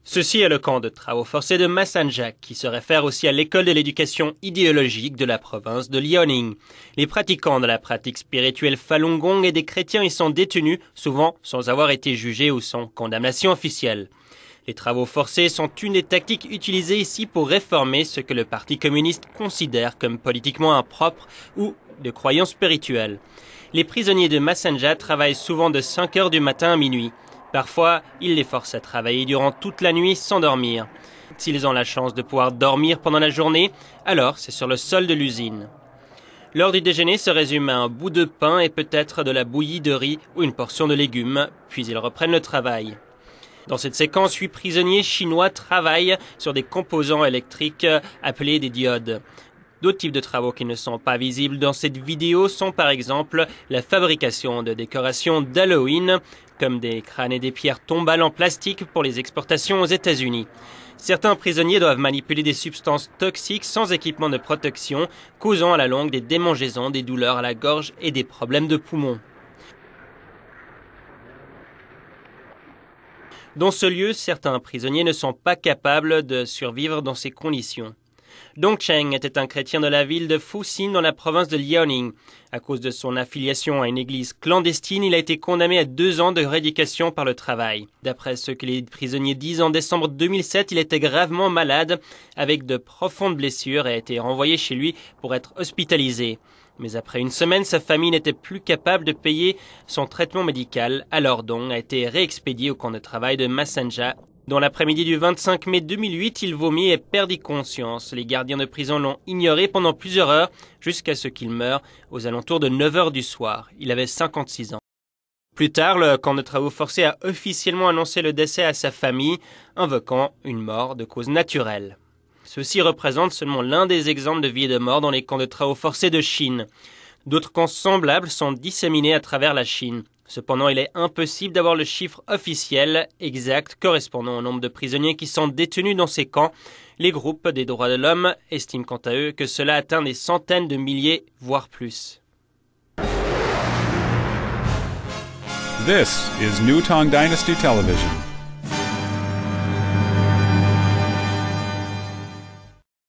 Ceci est le camp de travaux forcés de Massenjak, qui se réfère aussi à l'école de l'éducation idéologique de la province de Liaoning. Les pratiquants de la pratique spirituelle Falun Gong et des chrétiens y sont détenus, souvent sans avoir été jugés ou sans condamnation officielle. Les travaux forcés sont une des tactiques utilisées ici pour réformer ce que le Parti communiste considère comme politiquement impropre ou de croyance spirituelle. Les prisonniers de Massenjak travaillent souvent de 5 heures du matin à minuit. Parfois, ils les forcent à travailler durant toute la nuit sans dormir. S'ils ont la chance de pouvoir dormir pendant la journée, alors c'est sur le sol de l'usine. L'heure du déjeuner se résume à un bout de pain et peut-être de la bouillie de riz ou une portion de légumes, puis ils reprennent le travail. Dans cette séquence, 8 prisonniers chinois travaillent sur des composants électriques appelés des diodes. D'autres types de travaux qui ne sont pas visibles dans cette vidéo sont par exemple la fabrication de décorations d'Halloween, comme des crânes et des pierres tombales en plastique pour les exportations aux États-Unis. Certains prisonniers doivent manipuler des substances toxiques sans équipement de protection, causant à la longue des démangeaisons, des douleurs à la gorge et des problèmes de poumons. Dans ce lieu, certains prisonniers ne sont pas capables de survivre dans ces conditions. Dong Cheng était un chrétien de la ville de Fuxin dans la province de Liaoning. À cause de son affiliation à une église clandestine, il a été condamné à 2 ans de rééducation par le travail. D'après ce que les prisonniers disent, en décembre 2007, il était gravement malade avec de profondes blessures et a été renvoyé chez lui pour être hospitalisé. Mais après une semaine, sa famille n'était plus capable de payer son traitement médical, alors Dong a été réexpédié au camp de travail de Massenjak. Dans l'après-midi du 25 mai 2008, il vomit et perdit conscience. Les gardiens de prison l'ont ignoré pendant plusieurs heures jusqu'à ce qu'il meure aux alentours de 9 heures du soir. Il avait 56 ans. Plus tard, le camp de travaux forcés a officiellement annoncé le décès à sa famille, invoquant une mort de cause naturelle. Ceci représente seulement l'un des exemples de vie et de mort dans les camps de travaux forcés de Chine. D'autres camps semblables sont disséminés à travers la Chine. Cependant, il est impossible d'avoir le chiffre officiel exact correspondant au nombre de prisonniers qui sont détenus dans ces camps. Les groupes des droits de l'homme estiment quant à eux que cela atteint des centaines de milliers, voire plus. This is New Tang Dynasty Television.